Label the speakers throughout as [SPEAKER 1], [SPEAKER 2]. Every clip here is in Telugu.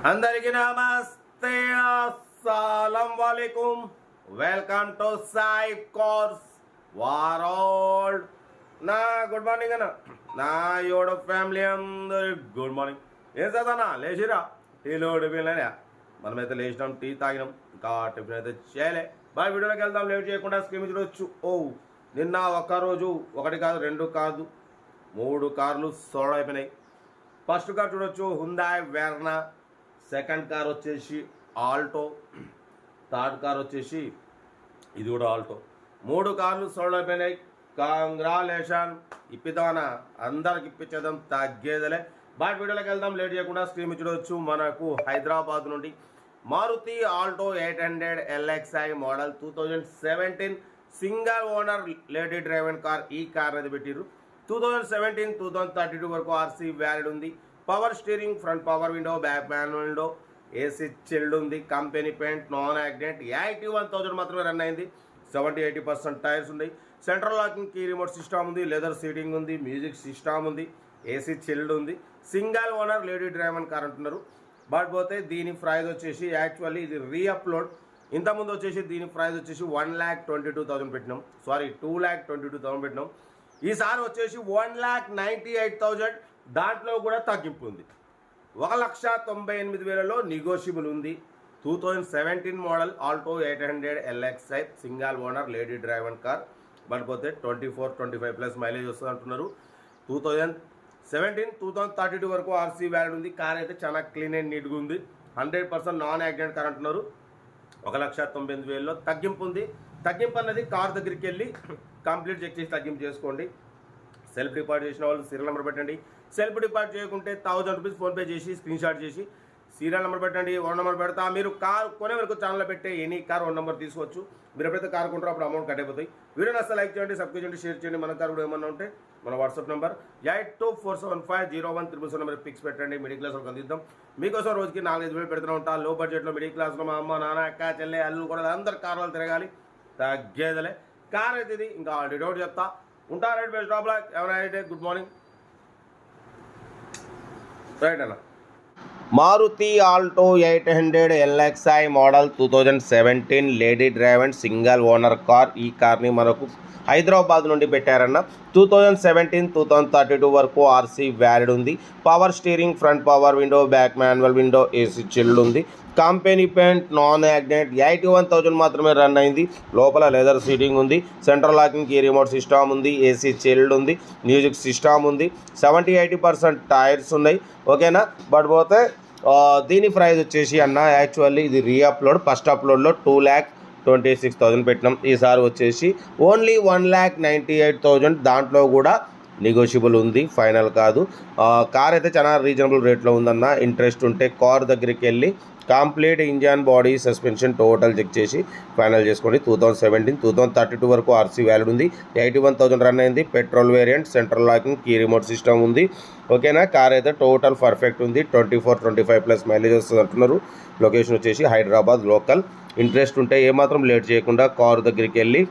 [SPEAKER 1] అందరికీ నమస్తే, అస్సలం వాలేకుం. Welcome to Sai course world. నా గుడ్ మార్నింగ్ అన్న, నా యోడ ఫ్యామిలీ అందరి గుడ్ మార్నింగ్. ఏం చదవనా, లేచిరా? టీలో టిఫిన్లేనా? మనమైతే లేచినాం, టీ తాగినాం, ఇంకా టిఫిన్ అయితే చేయలే. బాగా వీడియోలోకి వెళ్దాం, లేట్ చేయకుండా స్క్రీన్ చూడవచ్చు. నిన్న ఒక్కరోజు ఒకటి కాదు, రెండు కాదు, 3 కార్లు సోల్డ్ అయిపోయినాయి. ఫస్ట్ కార్ చూడొచ్చు, హుందాయ్ వెర్నా. సెకండ్ కార్ వచ్చేసి ఆల్టో. థర్డ్ కార్ వచ్చేసి ఇది కూడా ఆల్టో. 3 కార్లు సోల్డ్ అయిపోయినాయి. కంగ్రాలేషన్. ఇప్పిద్దామన్నా, అందరికి ఇప్పించేద్దాం, తగ్గేదలే. బాగా వీడియోలోకి వెళ్దాం, లేట్ చేయకుండా స్క్రీన్ చూడవచ్చు. మనకు హైదరాబాద్ నుండి Maruti Alto 800 LXi model 2017 single owner lady driven car. ఈ కార్ అనేది పెట్టిర్రు. 2017-2032 వరకు ఆర్సీ వ్యాలిడ్ ఉంది. Power steering, front power window, back manual window, AC chilled ఉంది. Company paint, non accident. 81,000 మాత్రమే రన్ అయింది. 70-80% టైర్స్ ఉన్నాయి. Central locking key remote system ఉంది. లెదర్ సీటింగ్ ఉంది. మ్యూజిక్ సిస్టమ్ ఉంది. ఏసీ చిల్డ్ ఉంది. Single owner lady driven car అంటున్నారు. బట్ పోతే దీని ప్రైస్ వచ్చేసి యాక్చువల్లీ ఇది రీఅప్లోడ్. ఇంతకుముందు వచ్చేసి దీని ప్రైస్ వచ్చేసి 1,22,000 పెట్టినాం. సారీ, 2,22,000 పెట్టినాం. ఈసారి వచ్చేసి 1,98,000. దాంట్లో కూడా తగ్గింపు ఉంది. 1,98,000లో నెగోషియబుల్ ఉంది. 2017 model Alto 800 LXi single owner lady driven car. But పోతే 24-25+ మైలేజ్ వస్తుంది అంటున్నారు. 2017-2032 వరకు ఆర్సీ వ్యాలిడ్ ఉంది. కార్ అయితే చాలా క్లీన్ అండ్ నీట్గా ఉంది. 100% నాన్ యాక్సిడెంట్ కార్ అంటున్నారు. 1,98,000లో తగ్గింపు ఉంది. తగ్గింపు అన్నది కార్ దగ్గరికి వెళ్ళి కంప్లీట్ చెక్ చేసి తగ్గింపు చేసుకోండి. సెల్ఫ్ డిపాజిట్ చేసిన వాళ్ళు సీరియల్ నెంబర్ పెట్టండి. సెల్ఫ్ డిపాజిట్ చేయకుంటే 1,000 రూపీస్ ఫోన్పే చేసి స్క్రీన్ షాట్ చేసి సీరియల్ నెంబర్ పెట్టండి. 1 నెంబర్ పెడతా. మీరు కార్ కొనే వరకు ఛానల్లో పెట్టే ఎనీ కార్ 1 నెంబర్ తీసుకోవచ్చు. మీరు ఎప్పుడైతే కార్ కొంటారో అప్పుడు అమౌంట్ కట్ అయిపోతాయి. వీడియో నచ్చితే లైక్ చేయండి, సబ్స్క్రైబ్ చేయండి, షేర్ చేయండి. మన కార్ కూడా ఏమన్నా ఉంటే మన వాట్సాప్ నెంబర్ 82475013 నెంబర్ పిక్స్ పెట్టండి. మిడిల్ క్లాస్ వాళ్ళకి అందిద్దాం. మీకోసం రోజుకి 4-5 వేలు పెడుతూ ఉంటా. లో బడ్జెట్లో మిడిల్ క్లాస్లో మా అమ్మ, నాన్న, అక్క, చెల్లె, అల్లు కూడా అందరు కార్లు తిరగాలి, తగ్గేదలే. కార్ అయితే ఇది ఇంకా డౌట్ చెప్తా ఉంటా. రైట్, బెస్ట్ డ్రాప్ లాక్. ఎవరైతే గుడ్ మార్నింగ్. రైట్ అన్న, Maruti Alto 800 LXi model 2017 lady driven single owner car. ఈ కార్ని మనకు హైదరాబాద్ నుండి పెట్టారన్న. 2017-2032 వరకు ఆర్సీ వ్యాలిడ్ ఉంది. Power steering, front power window, back manual window, AC chilled ఉంది. Company paint, non accident. 81,000 మాత్రమే రన్ అయింది. లోపల లెదర్ సీటింగ్ ఉంది. Central locking key remote system ఉంది. ఏసీ చిల్డ్ ఉంది. మ్యూజిక్ సిస్టమ్ ఉంది. 70-80% టైర్స్ ఉన్నాయి. ఓకేనా. బట్ పోతే దీని ప్రైస్ వచ్చేసి అన్న యాక్చువల్లీ ఇది రీఅప్లోడ్. ఫస్ట్ అప్లోడ్లో 2,26,000 పెట్టినాం. ఈసారి వచ్చేసి ఓన్లీ 1,98,000. దాంట్లో కూడా నెగోషియబుల్ ఉంది, ఫైనల్ కాదు. కార్ అయితే చాలా రీజనబుల్ రేట్లో ఉందన్న. ఇంట్రెస్ట్ ఉంటే కార్ దగ్గరికి వెళ్ళి complete engine, body, suspension total check చేసి ఫైనల్ చేసుకోండి. 2017-2032 వరకు ఆర్సీ వ్యాలిడ్ ఉంది. 81,000 రన్ అయింది. Petrol variant, central locking, key remote system ఉంది. ఓకేనా. కార్ అయితే టోటల్ పర్ఫెక్ట్ ఉంది. 24-25+ మైలేజ్ వస్తుంది అంటున్నారు. లొకేషన్ వచ్చేసి హైదరాబాద్ లోకల్. ఇంట్రెస్ట్ ఉంటే ఏమాత్రం లేట్ చేయకుండా కార్ దగ్గరికి వెళ్ళి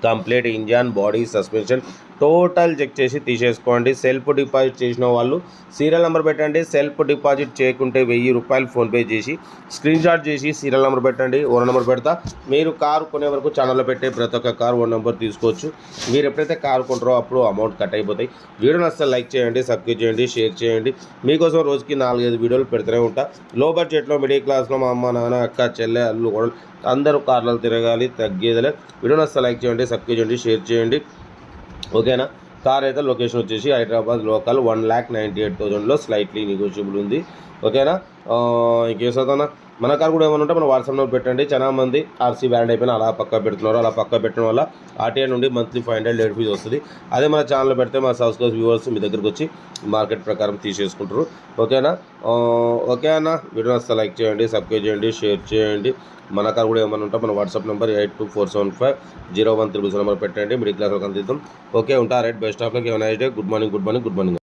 [SPEAKER 1] complete engine, body, suspension total check చేసి తీసేసుకోండి. సెల్ఫ్ డిపాజిట్ చేసిన వాళ్ళు సీరియల్ నెంబర్ పెట్టండి. సెల్ఫ్ డిపాజిట్ చేయకుంటే 1,000 రూపాయలు ఫోన్పే చేసి స్క్రీన్ షాట్ చేసి సీరియల్ నెంబర్ పెట్టండి. 1 నెంబర్ పెడతా. మీరు కారు కొనే వరకు ఛానల్లో పెట్టే ప్రతి ఒక్క కారు 1 నెంబర్ తీసుకోవచ్చు. మీరు ఎప్పుడైతే కారు కొంటారో అప్పుడు అమౌంట్ కట్ అయిపోతాయి. వీడియో నచ్చితే లైక్ చేయండి, సబ్స్క్రైబ్ చేయండి, షేర్ చేయండి. మీకోసం రోజుకి 4-5 వీడియోలు పెడుతూనే ఉంటా. లో బడ్జెట్లో మిడిల్ క్లాస్లో మా అమ్మ, నాన్న, అక్క, చెల్లె, అల్లు కూడా అందరూ కార్లలో తిరగాలి, తగ్గేదలే. వీడియో నచ్చితే లైక్ చేయండి, సబ్స్క్రైబ్ చేయండి, షేర్ చేయండి. ఓకేనా. కార్ అయితే లొకేషన్ వచ్చేసి హైదరాబాద్ లోకల్. 1,98,000లో స్లైట్లీ నెగోషియబుల్ ఉంది. ఓకేనా. ఇంకేసన్నా మన కార్ కూడా ఏమైనా ఉంటే మన వాట్సాప్ నెంబర్ పెట్టండి. చాలా మంది ఆర్సీ వ్యాలిడ్ అయిపోయినా అలా పక్క పెడుతున్నారు. అలా పక్క పెట్టడం వల్ల ఆర్టీఐ నుండి మంత్లీ 500 లేట్ ఫీజు వస్తుంది. అదే మన ఛానల్లో పెడితే మా సబ్స్క్రైబ్ వ్యూవర్స్ మీ దగ్గరకు వచ్చి మార్కెట్ ప్రకారం తీసేసుకుంటారు. ఓకేనా. ఓకే అన్న, వీడియో వస్తే లైక్ చేయండి, సబ్స్క్రైబ్ చేయండి, షేర్ చేయండి. మన కార్ కూడా ఏమైనా ఉంటే మన వాట్సాప్ నెంబర్ 82475013 నెంబర్ పెట్టండి. మిడిల్ క్లాస్ వాళ్ళకి అందిద్దాం. ఓకే, ఉంటా. Right, best of luck. ఏమైనా గుడ్ మార్నింగ్.